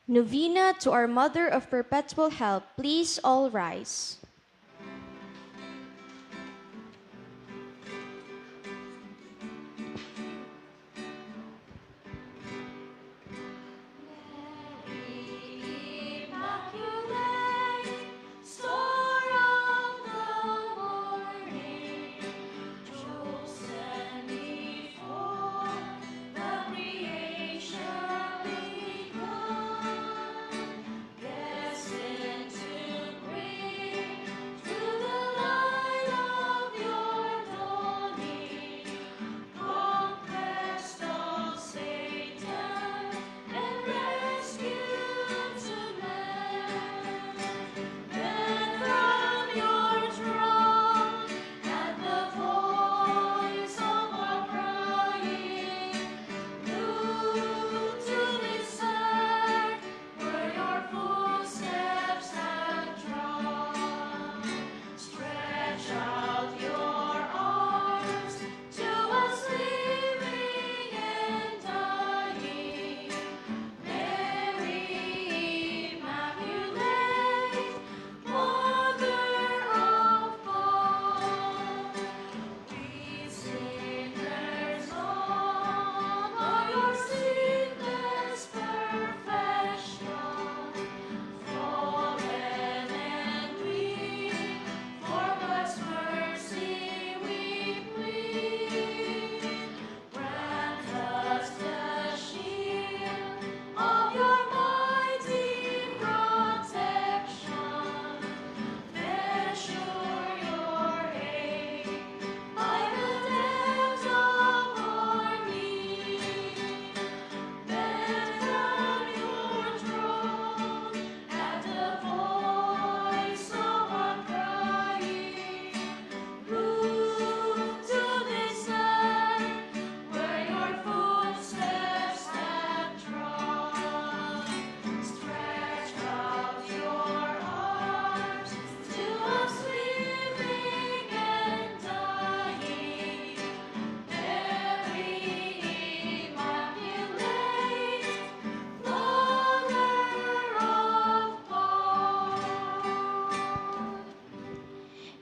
Novena to our Mother of Perpetual Help, please all rise.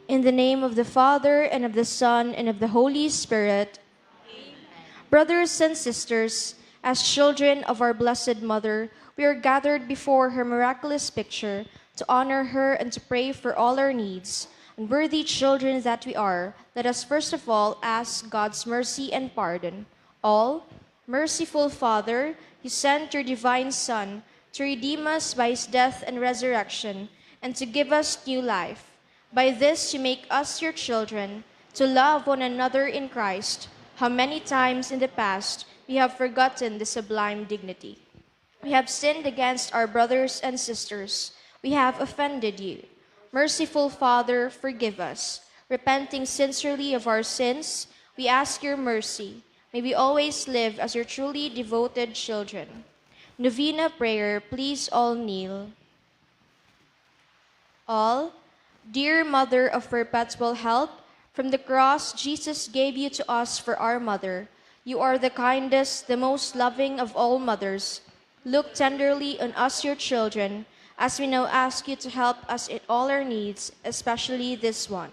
In the name of the Father, and of the Son, and of the Holy Spirit. Amen. Brothers and sisters, as children of our Blessed Mother, we are gathered before her miraculous picture to honor her and to pray for all our needs. And worthy children that we are, let us first of all ask God's mercy and pardon. All, merciful Father, you sent your divine Son to redeem us by his death and resurrection, and to give us new life. By this you make us your children, to love one another in Christ. How many times in the past we have forgotten the sublime dignity. We have sinned against our brothers and sisters. We have offended you. Merciful Father, forgive us. Repenting sincerely of our sins, we ask your mercy. May we always live as your truly devoted children. Novena prayer, please all kneel. All, dear Mother of Perpetual Help, from the cross Jesus gave you to us for our mother. You are the kindest, the most loving of all mothers. Look tenderly on us, your children, as we now ask you to help us in all our needs, especially this one.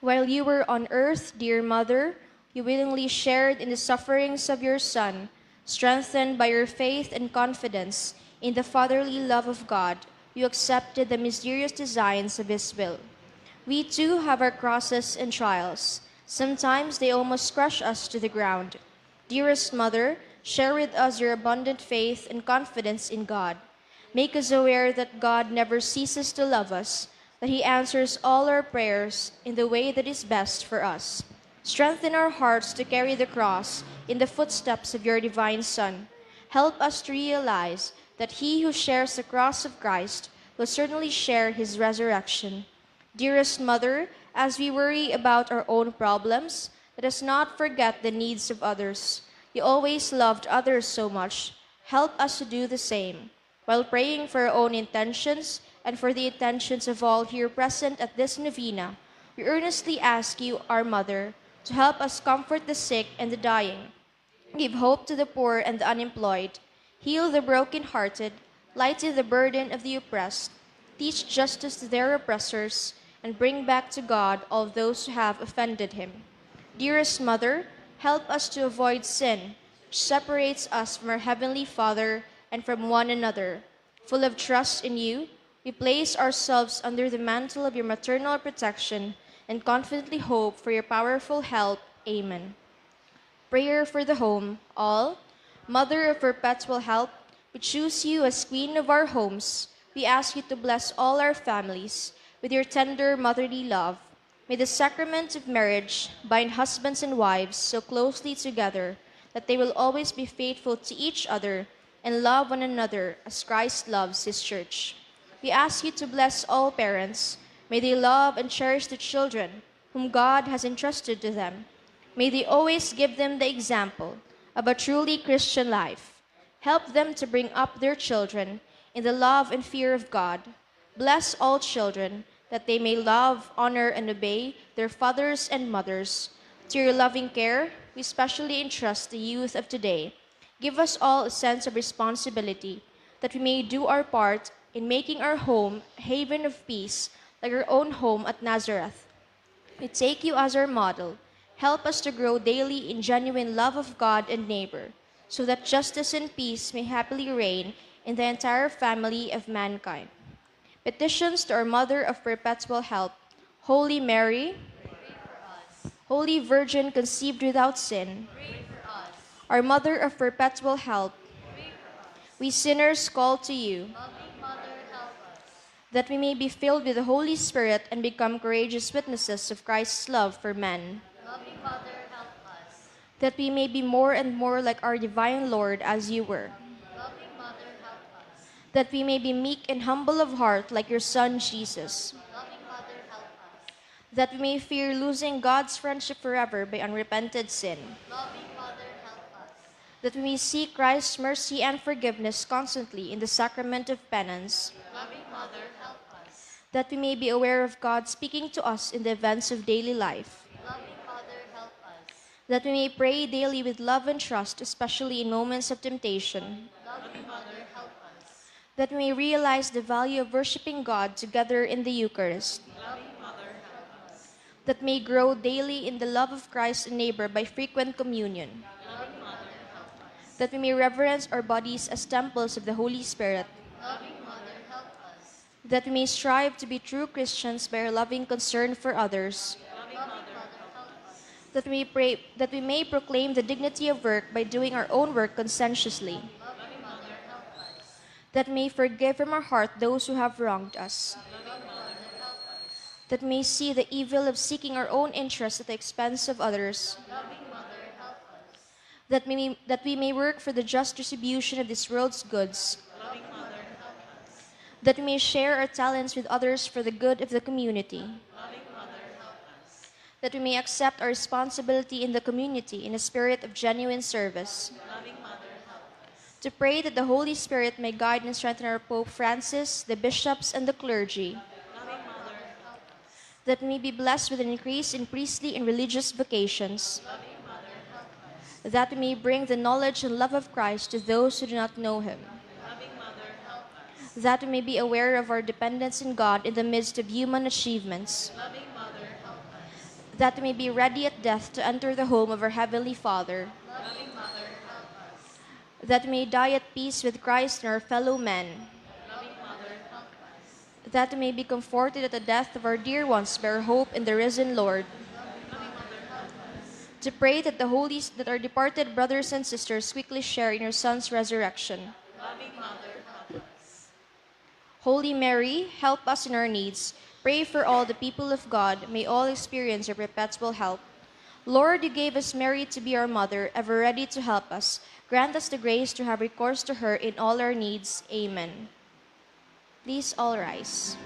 While you were on earth, dear Mother, you willingly shared in the sufferings of your Son, strengthened by your faith and confidence in the fatherly love of God. You accepted the mysterious designs of his will. We too have our crosses and trials. Sometimes they almost crush us to the ground. Dearest Mother, share with us your abundant faith and confidence in God. Make us aware that God never ceases to love us, that he answers all our prayers in the way that is best for us. Strengthen our hearts to carry the cross in the footsteps of your divine Son. Help us to realize that he who shares the cross of Christ will certainly share his resurrection. Dearest Mother, as we worry about our own problems, let us not forget the needs of others. You always loved others so much. Help us to do the same. While praying for our own intentions and for the intentions of all here present at this novena, we earnestly ask you, our Mother, to help us comfort the sick and the dying, give hope to the poor and the unemployed, heal the brokenhearted, lighten the burden of the oppressed, teach justice to their oppressors, and bring back to God all those who have offended him. Dearest Mother, help us to avoid sin, which separates us from our Heavenly Father and from one another. Full of trust in you, we place ourselves under the mantle of your maternal protection and confidently hope for your powerful help. Amen. Prayer for the home. All, Mother of perpetual help, we choose you as Queen of our homes. We ask you to bless all our families with your tender motherly love. May the sacrament of marriage bind husbands and wives so closely together that they will always be faithful to each other and love one another as Christ loves his church. We ask you to bless all parents. May they love and cherish the children whom God has entrusted to them. May they always give them the example of a truly Christian life. Help them to bring up their children in the love and fear of God. Bless all children that they may love, honor, and obey their fathers and mothers. To your loving care, we specially entrust the youth of today. Give us all a sense of responsibility that we may do our part in making our home a haven of peace like our own home at Nazareth. We take you as our model. Help us to grow daily in genuine love of God and neighbor, so that justice and peace may happily reign in the entire family of mankind. Petitions to our Mother of Perpetual Help. Holy Mary, Holy Virgin conceived without sin, our Mother of Perpetual Help, we sinners call to you, that we may be filled with the Holy Spirit and become courageous witnesses of Christ's love for men. That we may be more and more like our divine Lord as you were. That we may be meek and humble of heart like your Son Jesus. That we may fear losing God's friendship forever by unrepented sin. That we may seek Christ's mercy and forgiveness constantly in the sacrament of penance. That we may be aware of God speaking to us in the events of daily life. That we may pray daily with love and trust, especially in moments of temptation. That we may realize the value of worshiping God together in the Eucharist. That may grow daily in the love of Christ and neighbor by frequent communion. That we may reverence our bodies as temples of the Holy Spirit. That we may strive to be true Christians by our loving concern for others. That we may proclaim the dignity of work by doing our own work conscientiously. That we may forgive from our heart those who have wronged us. That we may see the evil of seeking our own interests at the expense of others. That we may work for the just distribution of this world's goods. That we may share our talents with others for the good of the community. That we may accept our responsibility in the community in a spirit of genuine service. To pray that the Holy Spirit may guide and strengthen our Pope Francis, the bishops, and the clergy. That we may be blessed with an increase in priestly and religious vocations. That we may bring the knowledge and love of Christ to those who do not know him. That we may be aware of our dependence in God in the midst of human achievements. That we may be ready at death to enter the home of our Heavenly Father. That we may die at peace with Christ and our fellow men. That we may be comforted at the death of our dear ones by our hope in the risen Lord. To pray that that our departed brothers and sisters quickly share in your Son's resurrection. Holy Mary, help us in our needs. Pray for all the people of God. May all experience your perpetual help. Lord, you gave us Mary to be our mother, ever ready to help us. Grant us the grace to have recourse to her in all our needs. Amen. Please all rise.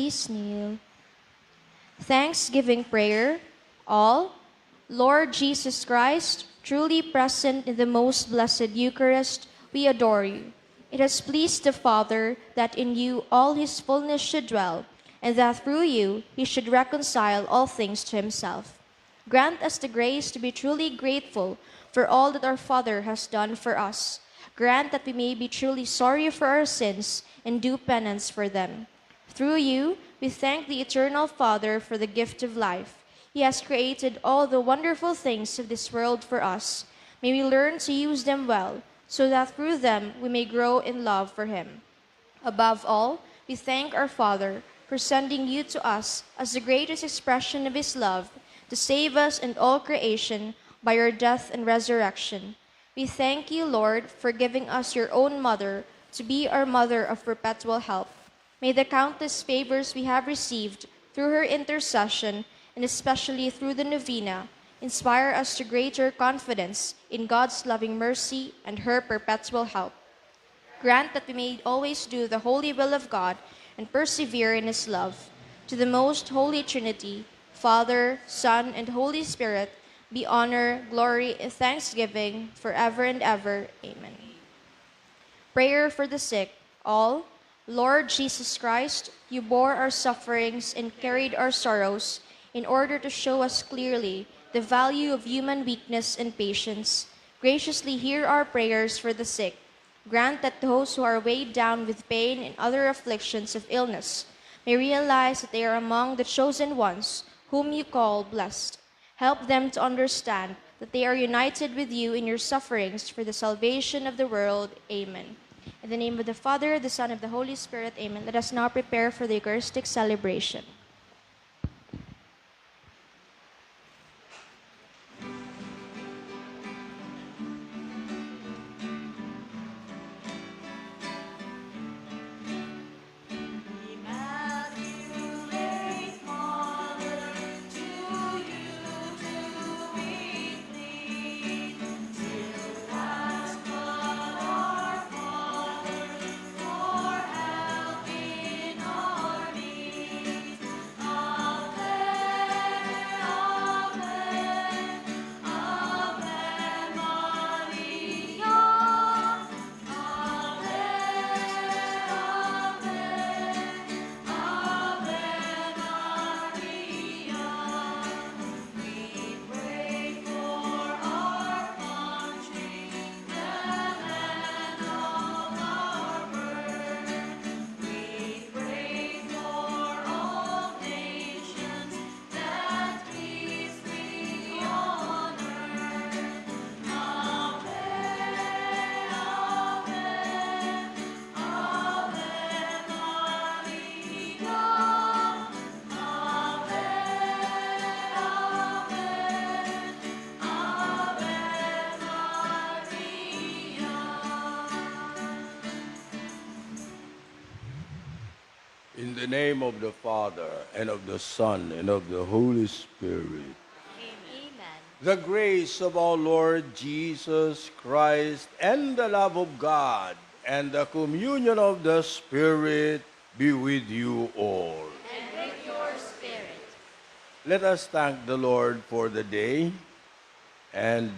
please kneel. Thanksgiving prayer. All. Lord Jesus Christ, truly present in the most blessed Eucharist, we adore you. It has pleased the Father that in you all his fullness should dwell, and that through you he should reconcile all things to himself. Grant us the grace to be truly grateful for all that our Father has done for us. Grant that we may be truly sorry for our sins and do penance for them. Through you, we thank the Eternal Father for the gift of life. He has created all the wonderful things of this world for us. May we learn to use them well, so that through them we may grow in love for Him. Above all, we thank our Father for sending you to us as the greatest expression of His love, to save us and all creation by your death and resurrection. We thank you, Lord, for giving us your own mother to be our mother of perpetual help. May the countless favors we have received through her intercession, and especially through the novena, inspire us to greater confidence in God's loving mercy and her perpetual help. Grant that we may always do the holy will of God and persevere in His love. To the most holy Trinity, Father, Son, and Holy Spirit, be honor, glory, and thanksgiving forever and ever. Amen. Prayer for the sick. All. Lord Jesus Christ, you bore our sufferings and carried our sorrows in order to show us clearly the value of human weakness and patience. Graciously hear our prayers for the sick. Grant that those who are weighed down with pain and other afflictions of illness may realize that they are among the chosen ones whom you call blessed. Help them to understand that they are united with you in your sufferings for the salvation of the world. Amen. In the name of the Father, the Son, and the Holy Spirit. Amen. Let us now prepare for the Eucharistic celebration. In the name of the Father, and of the Son, and of the Holy Spirit. Amen. The grace of our Lord Jesus Christ, and the love of God, and the communion of the Spirit be with you all. And with your spirit. Let us thank the Lord for the day, and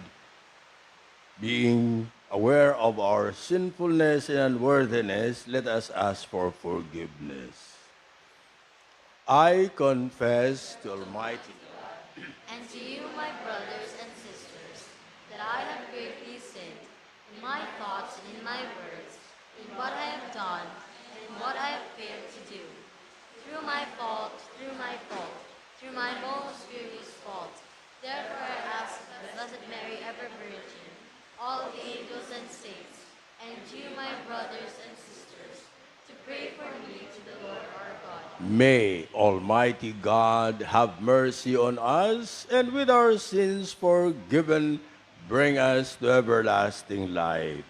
being aware of our sinfulness and unworthiness, let us ask for forgiveness. I confess to Almighty God And to you, my brothers and sisters, that I have greatly sinned in my thoughts and in my words, in what I have done and in what I have failed to do. Through my fault, through my most grievous fault. Therefore I ask the Blessed Mary, ever Virgin, all the angels and saints, and you, my brothers and sisters, to pray for me to the Lord our God. May Almighty God have mercy on us, and with our sins forgiven, bring us to everlasting life.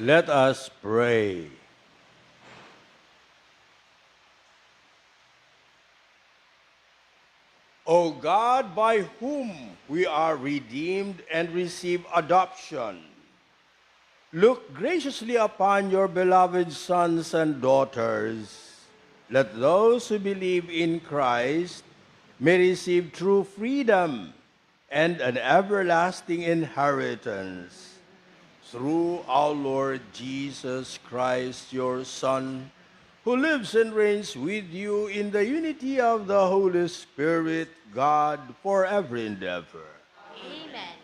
Let us pray. O God, by whom we are redeemed and receive adoption, look graciously upon your beloved sons and daughters. Let those who believe in Christ may receive true freedom and an everlasting inheritance. Through our Lord Jesus Christ, your Son, who lives and reigns with you in the unity of the Holy Spirit, God, forever and ever. Amen.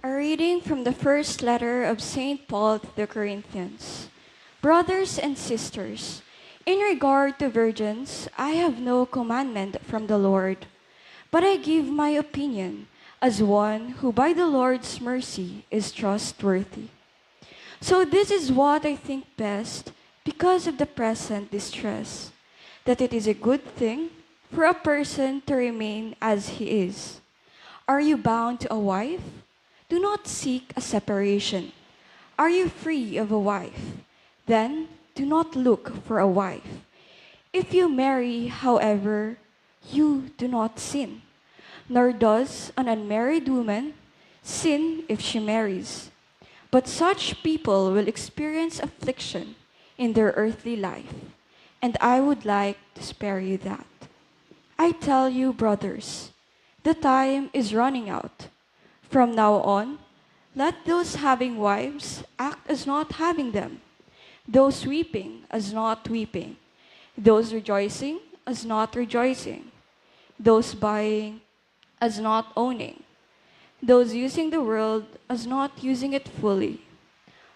A reading from the first letter of St. Paul to the Corinthians. Brothers and sisters, in regard to virgins, I have no commandment from the Lord, but I give my opinion as one who by the Lord's mercy is trustworthy. So this is what I think best because of the present distress, that it is a good thing for a person to remain as he is. Are you bound to a wife? Do not seek a separation. Are you free of a wife? Then do not look for a wife. If you marry, however, you do not sin, nor does an unmarried woman sin if she marries. But such people will experience affliction in their earthly life, and I would like to spare you that. I tell you, brothers, the time is running out. From now on, let those having wives act as not having them, those weeping as not weeping, those rejoicing as not rejoicing, those buying as not owning, those using the world as not using it fully.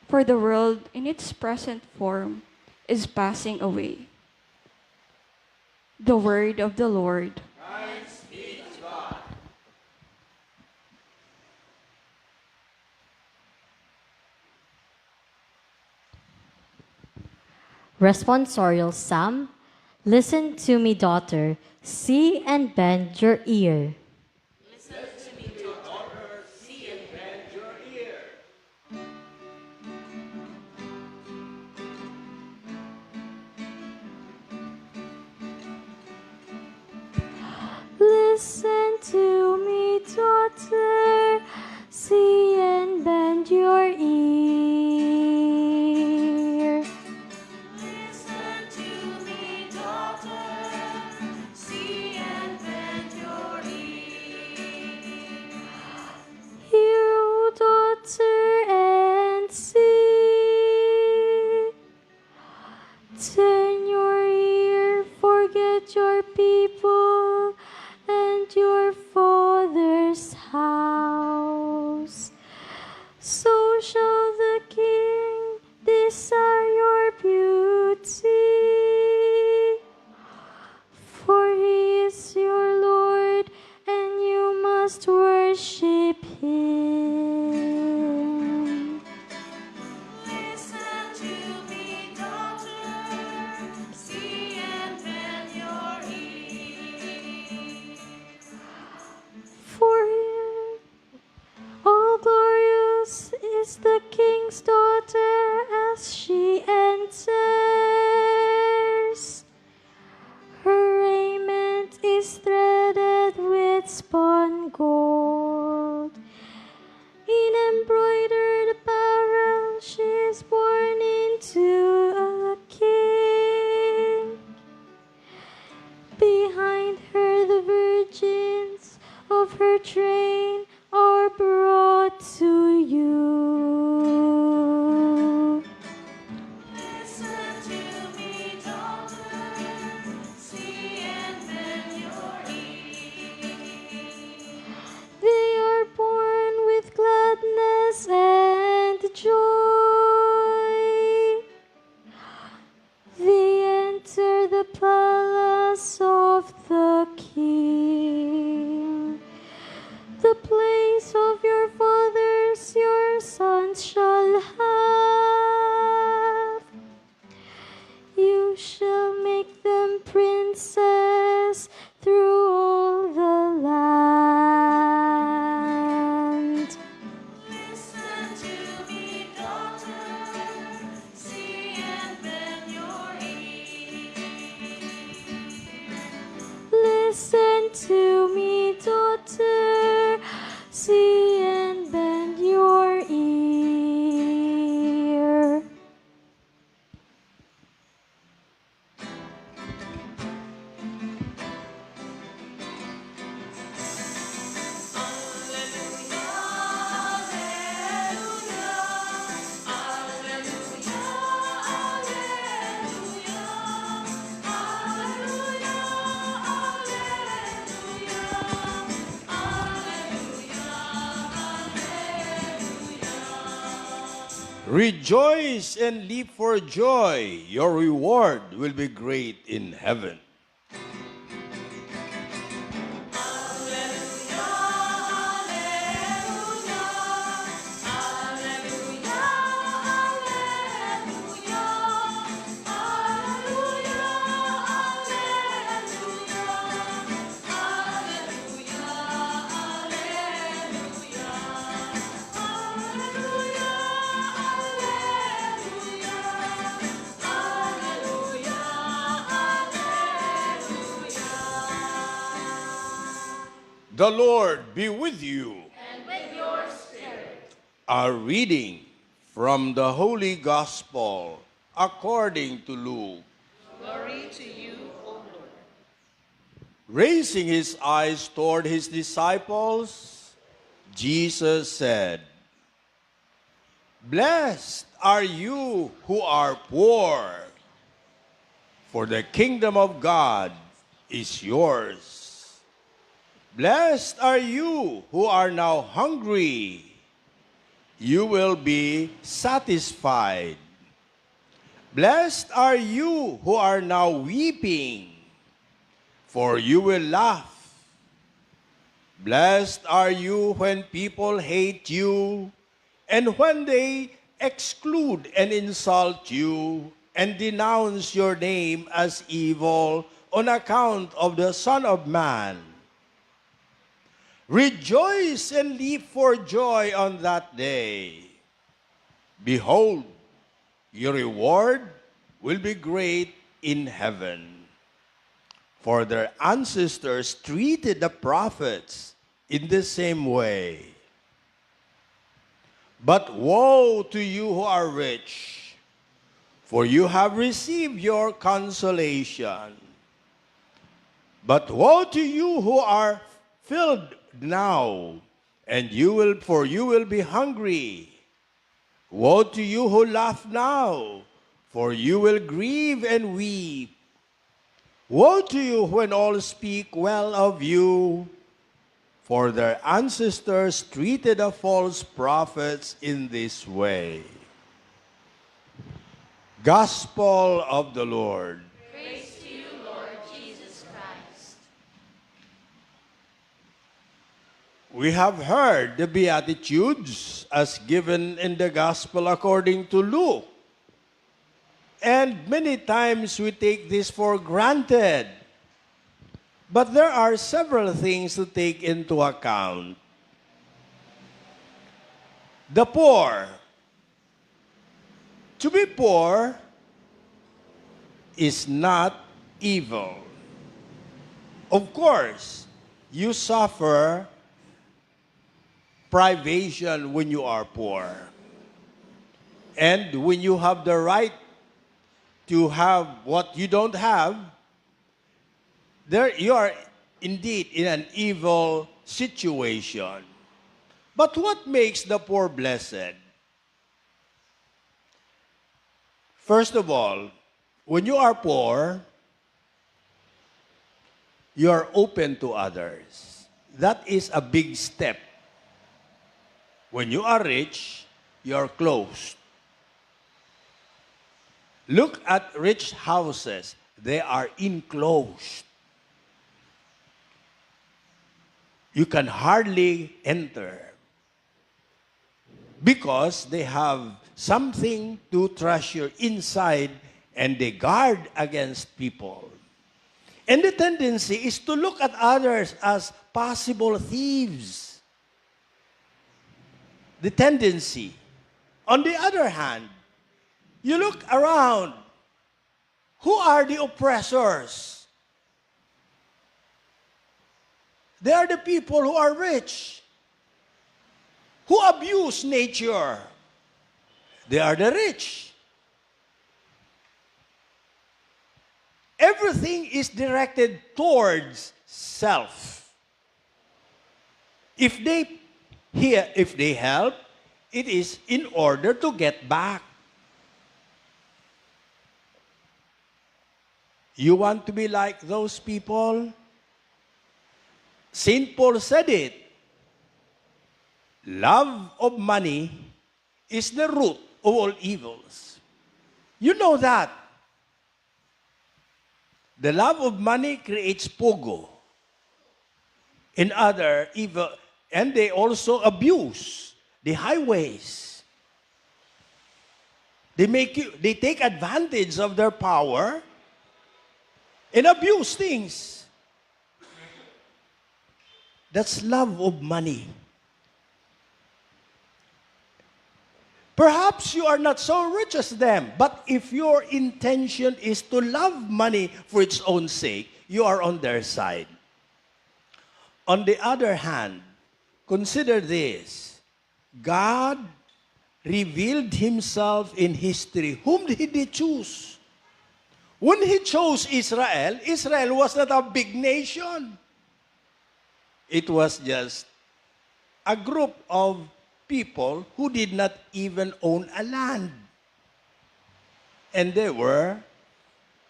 For the world in its present form is passing away. The word of the Lord. Responsorial Psalm. Listen to me, daughter. See and bend your ear. Listen to me, daughter. See and bend your ear. Listen to me, daughter. See and bend your ear. Hear, O daughter, and see. Turn your ear, forget your people and your father's house. So shall the king desire your beauty. For he is your Lord, and you must worship him. Listen to me, daughter. See and bend your ear. For him, all glorious is the king's daughter as she enters. Her raiment is threaded with spun gold. In embroidered apparel she is born into a king. Behind her the virgins of her train are brought to you. Rejoice and leap for joy. Your reward will be great in heaven. The Lord be with you. And with your spirit. A reading from the Holy Gospel according to Luke. Glory to you, O Lord. Raising his eyes toward his disciples, Jesus said, "Blessed are you who are poor, for the kingdom of God is yours. Blessed are you who are now hungry. You will be satisfied. Blessed are you who are now weeping, for you will laugh. Blessed are you when people hate you, and when they exclude and insult you, and denounce your name as evil on account of the Son of Man. Rejoice and leap for joy on that day. Behold, your reward will be great in heaven. For their ancestors treated the prophets in the same way. But woe to you who are rich, for you have received your consolation. But woe to you who are filled now, and you will be hungry. Woe to you who laugh now, for you will grieve and weep. Woe to you when all speak well of you, for their ancestors treated the false prophets in this way." Gospel of the Lord. Praise to you, Lord Jesus Christ. We have heard the Beatitudes as given in the Gospel according to Luke. And many times we take this for granted. But there are several things to take into account. The poor. To be poor is not evil. Of course, you suffer privation when you are poor. And when you have the right to have what you don't have, there you are indeed in an evil situation. But what makes the poor blessed? First of all, when you are poor, you are open to others. That is a big step. When you are rich, you are closed. Look at rich houses. They are enclosed. You can hardly enter because they have something to treasure inside and they guard against people. And the tendency is to look at others as possible thieves. The tendency. On the other hand, you look around. Who are the oppressors? They are the people who are rich, who abuse nature. They are the rich. Everything is directed towards self. If they help, it is in order to get back. You want to be like those people? St. Paul said it. Love of money is the root of all evils. You know that. The love of money creates pogo in other evil, and they also abuse the highways. They take advantage of their power and abuse things. That's love of money. Perhaps you are not so rich as them, but if your intention is to love money for its own sake, you are on their side. On the other hand, consider this. God revealed himself in history. Whom did he choose? When he chose Israel, Israel was not a big nation. It was just a group of people who did not even own a land. And they were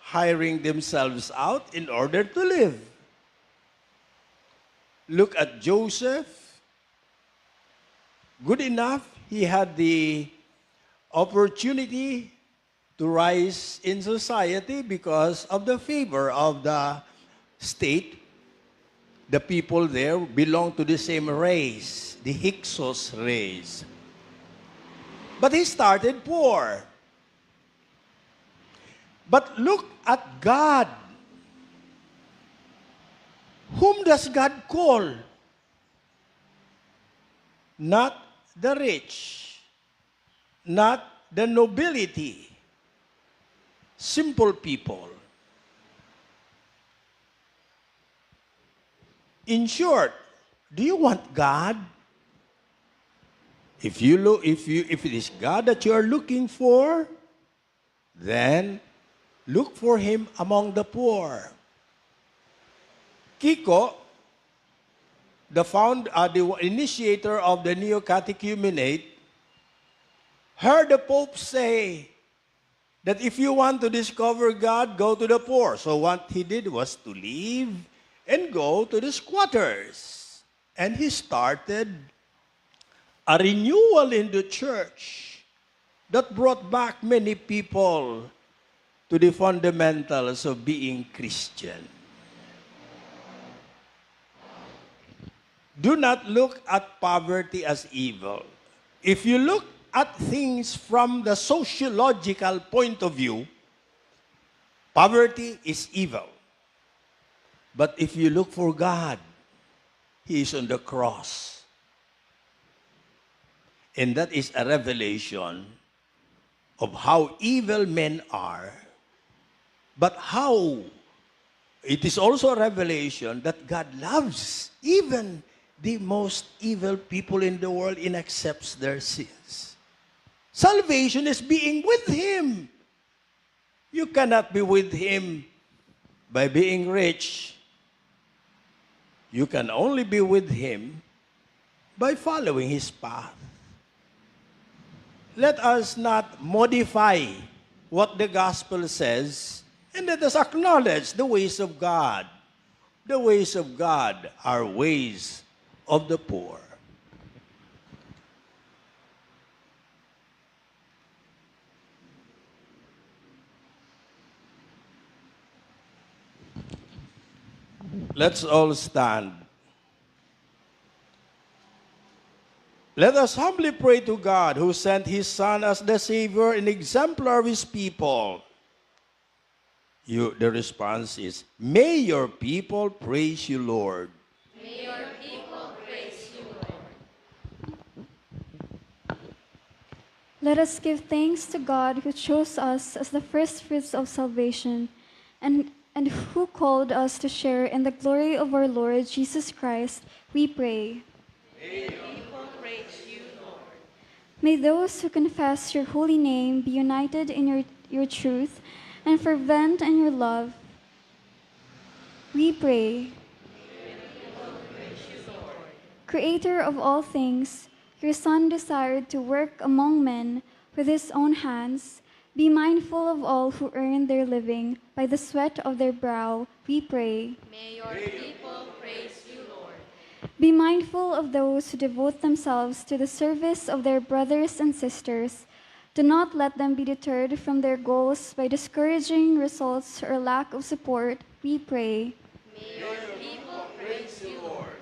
hiring themselves out in order to live. Look at Joseph. Good enough, he had the opportunity to rise in society because of the favor of the state. The people there belong to the same race, the Hyksos race. But he started poor. But look at God. Whom does God call? Not the rich, not the nobility, simple people. In short, do you want God? If it is God that you are looking for, then look for him among the poor. Kiko, the initiator of the Neo-Catechumenate, heard the Pope say that if you want to discover God, go to the poor. So what he did was to leave and go to the squatters. And he started a renewal in the church that brought back many people to the fundamentals of being Christian. Do not look at poverty as evil. If you look at things from the sociological point of view, poverty is evil. But if you look for God, he is on the cross. And that is a revelation of how evil men are, but how it is also a revelation that God loves even the most evil people in the world and accepts their sins. Salvation is being with him. You cannot be with him by being rich. You can only be with him by following his path. Let us not modify what the gospel says, and let us acknowledge the ways of God. The ways of God are ways of the poor. Let's all stand. Let us humbly pray to God who sent his Son as the Savior and exemplar of his people. The response is, may your people praise you, Lord. May your people praise you, Lord. Let us give thanks to God who chose us as the first fruits of salvation and who called us to share in the glory of our Lord Jesus Christ, we pray. May your people praise you, Lord. May those who confess your holy name be united in your truth and fervent in your love. We pray. Creator of all things, your Son desired to work among men with his own hands. Be mindful of all who earn their living by the sweat of their brow, we pray. May your people praise you, Lord. Be mindful of those who devote themselves to the service of their brothers and sisters, Do not let them be deterred from their goals by discouraging results or lack of support, we pray. May your people praise you, Lord.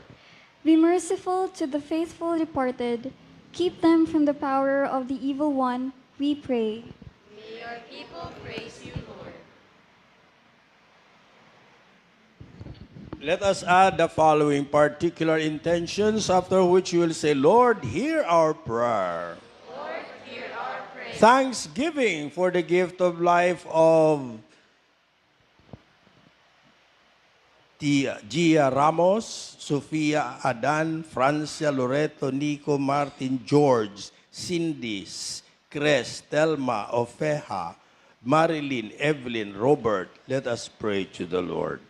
Be merciful to the faithful departed. Keep them from the power of the evil one, we pray. May your people praise you, Lord. Let us add the following particular intentions, after which we will say, Lord, hear our prayer. Lord, hear our prayer. Thanksgiving for the gift of life of Gia Ramos, Sofia Adan, Francia Loreto, Nico, Martin, George, Cindy's, Cres, Telma, Ofeja, Marilyn, Evelyn, Robert. Let us pray to the Lord.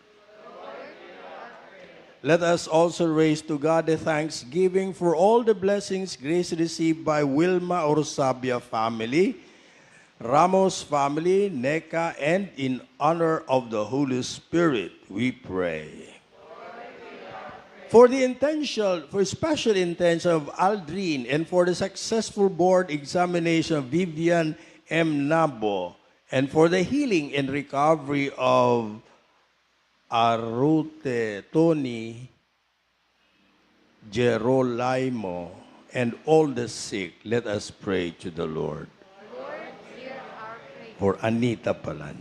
Let us also raise to God the thanksgiving for all the blessings, grace received by Wilma Orsabia family, Ramos family, NECA, and in honor of the Holy Spirit, we pray. For special intention of Aldrin and for the successful board examination of Vivian M. Nabo, and for the healing and recovery of Arute Tony Gerolimo and all the sick, let us pray to the Lord. Lord, hear our prayer. For Anita Palan.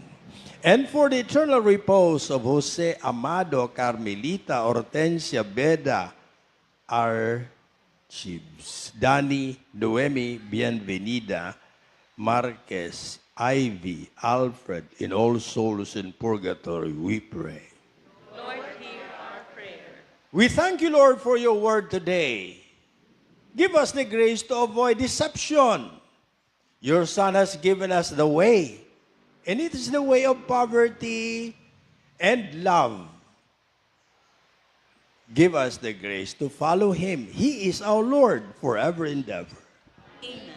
And for the eternal repose of Jose Amado Carmelita Hortensia Beda Archibs, Danny Noemi Bienvenida Marquez, Ivy, Alfred, in all souls in purgatory, we pray. Lord, hear our prayer. We thank you, Lord, for your word today. Give us the grace to avoid deception. Your Son has given us the way, and it is the way of poverty and love. Give us the grace to follow him. He is our Lord forever and ever. Amen.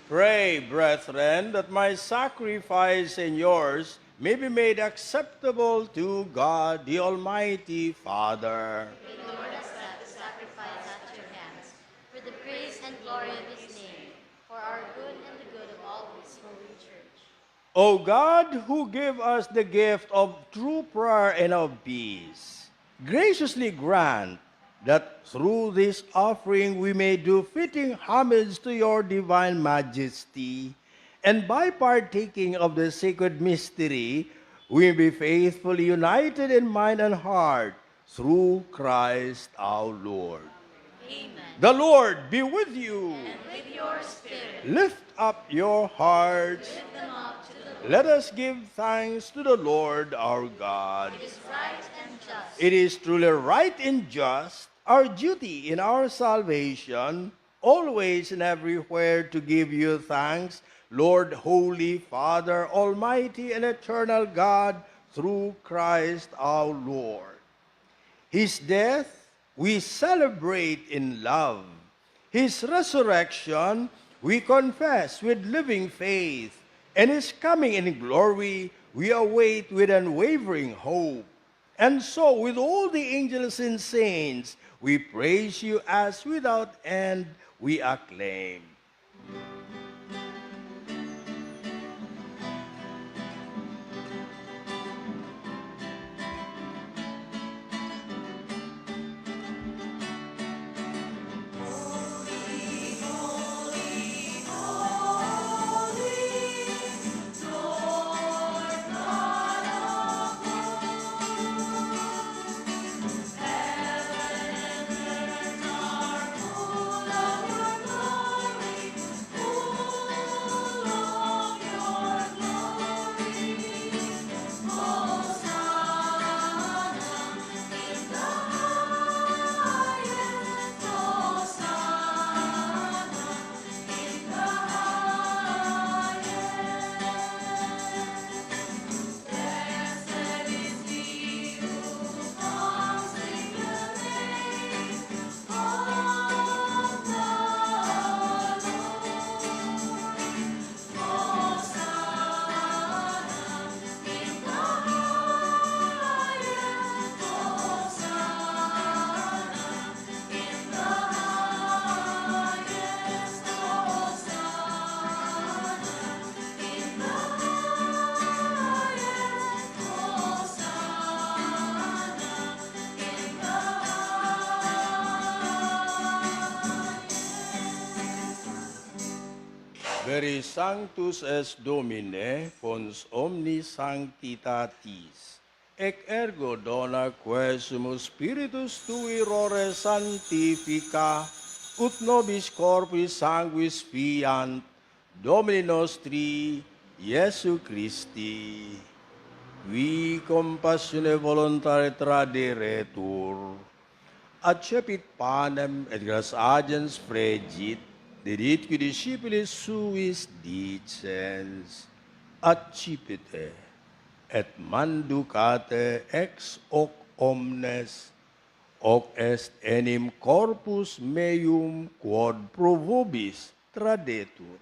Pray, brethren, that my sacrifice and yours may be made acceptable to God, the Almighty Father. May the Lord accept the sacrifice at your hands, for the praise and glory of his name, for our good and the good of all his holy church. O God, who give us the gift of true prayer and of peace, graciously grant that through this offering we may do fitting homage to your divine majesty, and by partaking of the sacred mystery, we may be faithfully united in mind and heart through Christ our Lord. Amen. The Lord be with you. And with your spirit, Lift up your hearts. lift them up to the Lord. Let us give thanks to the Lord our God. It is right and just. It is truly right and just, our duty in our salvation, always and everywhere to give you thanks, Lord, Holy Father, Almighty and eternal God, through Christ our Lord. His death we celebrate in love. His resurrection we confess with living faith. And his coming in glory we await with unwavering hope. And so, with all the angels and saints, we praise you as without end we acclaim. Veri sanctus es Domine, fons omnis sanctitatis, ec ergo dona quesumus spiritus tui rore sanctifica, ut nobis corpus sanguis fiant, Domini nostri, Iesu Christi, qui compassione voluntari traderetur, accepit panem et gras agens fregit, dedit qui discipulis suis dicens, accipite et manducate ex hoc omnes, hoc est enim corpus meum quod pro vobis tradetur.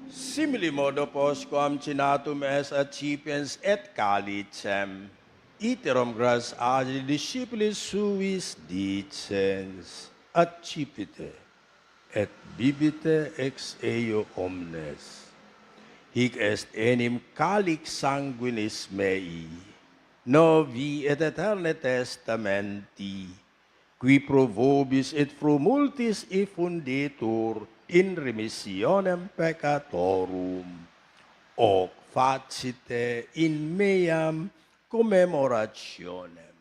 Simili modo postquam cinatum es accipiens et calicem, iterum gras agi discipulis suis dicens, accipite et bibite ex eo omnes. Hic est enim calix sanguinis mei, novi et eterne testamenti, qui pro vobis et pro multis effundetur in remissionem peccatorum, hoc facite in meam commemorationem.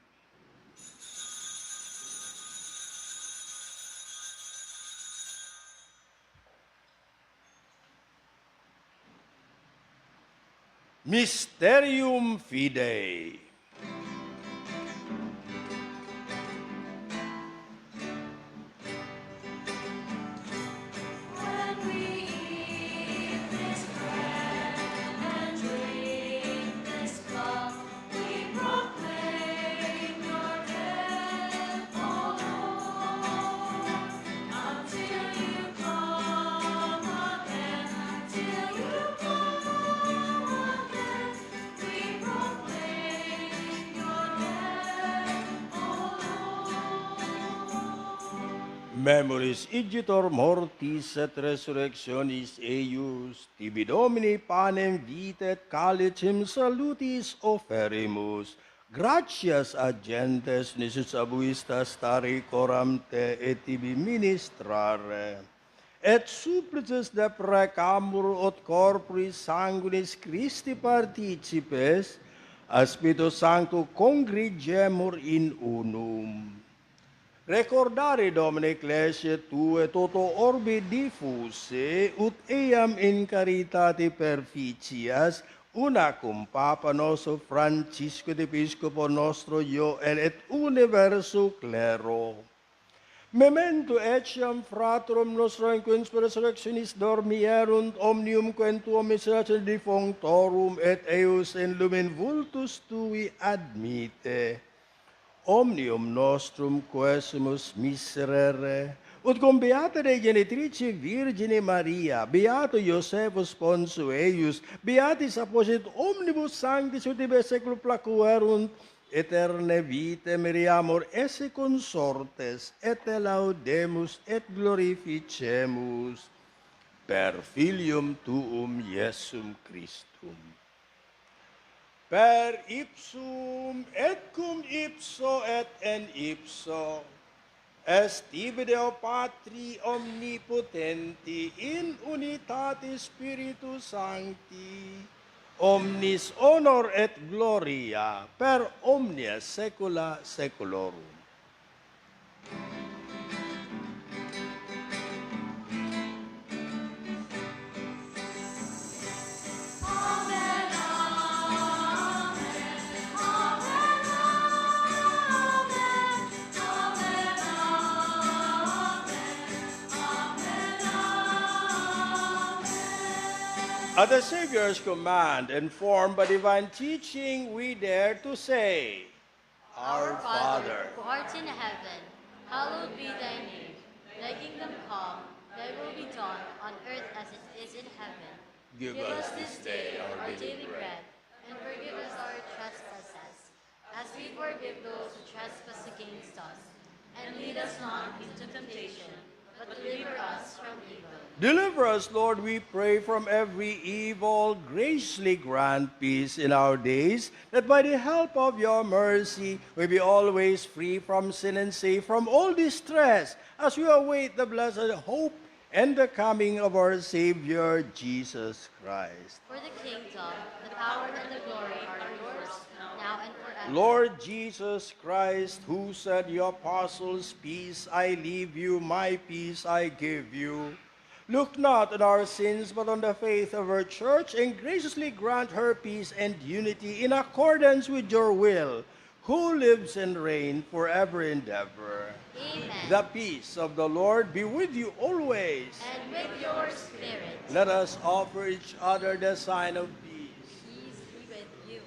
Mysterium Fidei. Memoris igitor mortis et resurrectionis eius, tibi Domini panem vitae et calicem salutis offerimus, gratias agentes nisus abuista stare coram te et tibi ministrare, et supplices de precamur ut corporis sanguinis Christi participes, a Spiritu Sancto congregemur in unum. Recordare Domine Ecclesia Tue toto orbi diffuse, ut eam in caritate perficias, una cum Papa nostro Francisco de Episcopo nostro Joel et universo clero. Memento etiam fraterum nostrum quinus per resurrectionis dormierunt omnium quentuum miserere defunctorum et eius in lumen vultus Tui admite. Omnium nostrum quesumus miserere, ut cum beata Dei genitrice Virgine Maria, beato Josephus Ponsu eius, beatis apposit omnibus sanctis ut ibe saecula placuerunt, eterne vitae meriamur esse consortes, et te laudemus et glorificemus per Filium Tuum Iesum Christum. Per ipsum et cum ipso et en ipso, est tibi Deo Patri omnipotenti in unitate Spiritus Sancti, omnis honor et gloria per omnia saecula saeculorum. At the Savior's command, informed by divine teaching, we dare to say, Our Father, who art in heaven, hallowed be thy name. Thy kingdom come, thy will be done on earth as it is in heaven. give us this day our daily bread, and forgive us our trespasses, as we forgive those who trespass against us. And lead us not into temptation, but deliver us from evil. Deliver us, Lord, we pray, from every evil. Graciously grant peace in our days, that by the help of your mercy we be always free from sin and safe from all distress, as we await the blessed hope and the coming of our Savior, Jesus Christ. For the kingdom, the power, and the glory are yours, now and forever. Lord Jesus Christ, who said, your apostles, peace I leave you, my peace I give you, look not on our sins, but on the faith of our church, and graciously grant her peace and unity in accordance with your will, who lives and reigns forever and ever. Amen. The peace of the Lord be with you always. And with your spirit. Let us offer each other the sign of peace. Peace be with you.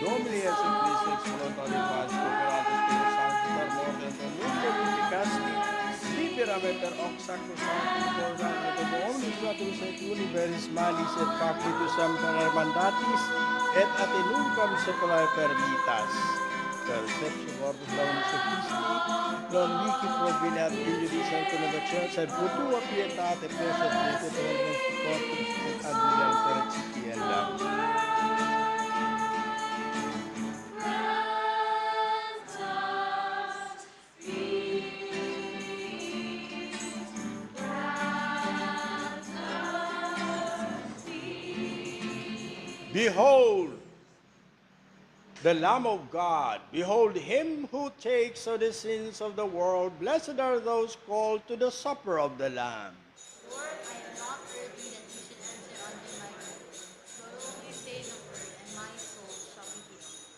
Domini Jesum Christus, ex voluntate Patris, operatus Spiritus Sanctus, per mortem mundo vivificasti, liberame per hoc sacro sanctus, cordam et omnis natus et universis malis et capitus semper mandatis, et attenuncam saecula perditas. Per septum orbis laudamus Christi, non mihi provineat Filio di Sancto Novacia, sed futua pietate posset et per corpus et admirem per recipiendam. Behold, the Lamb of God. Behold him who takes away the sins of the world. Blessed are those called to the supper of the Lamb. Lord, I am not worthy that you should enter under my roof, but only say the word, and my soul shall be healed.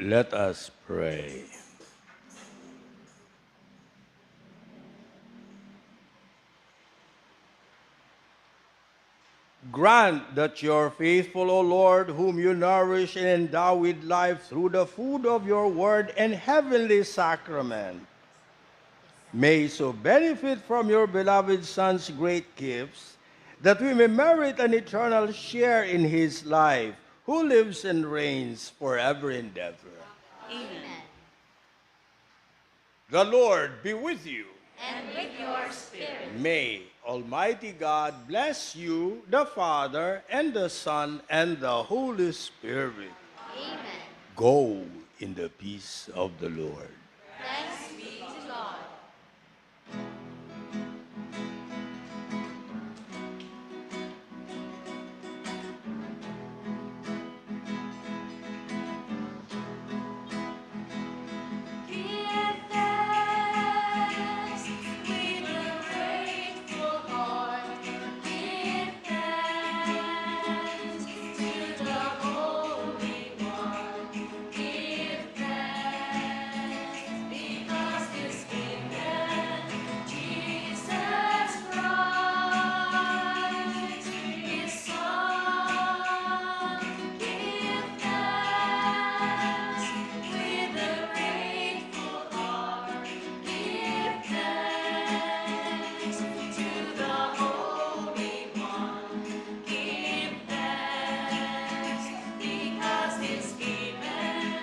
Let us pray. Grant that your faithful, O Lord, whom you nourish and endow with life through the food of your word and heavenly sacrament, may so benefit from your beloved Son's great gifts, that we may merit an eternal share in his life, who lives and reigns forever and ever. Amen. The Lord be with you. And with your spirit. May Almighty God bless you, the Father, and the Son, and the Holy Spirit. Amen. Go in the peace of the Lord. Thanks be to God. Give thanks with a grateful heart. Give thanks to the Holy One. Give thanks because this given Jesus Christ, His Son. Give thanks with a grateful heart. Give thanks to the Holy One. Give thanks because this given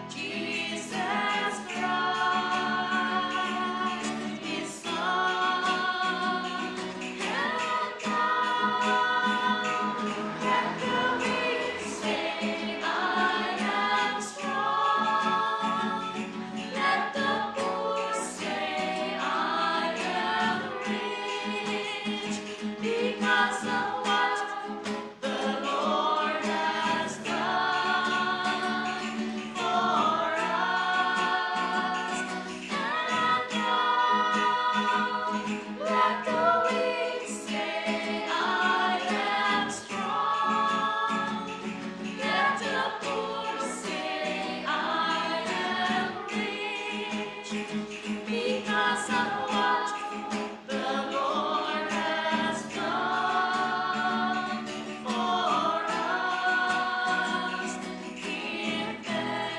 Jesus Christ, His Son. And now let the weak say, I am strong. Let the poor say, I am rich, because of what the Lord has done for us. And now let the weak say, I am strong. Let the poor say, I am rich, because of what the Lord has done for us. Give thanks.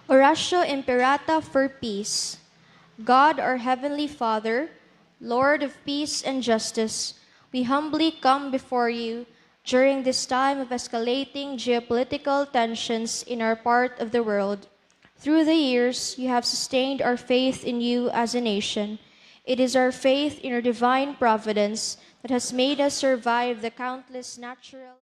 Oratio Imperata for Peace. God, our Heavenly Father, Lord of peace and justice, we humbly come before you during this time of escalating geopolitical tensions in our part of the world. Through the years, you have sustained our faith in you as a nation. It is our faith in your divine providence that has made us survive the countless natural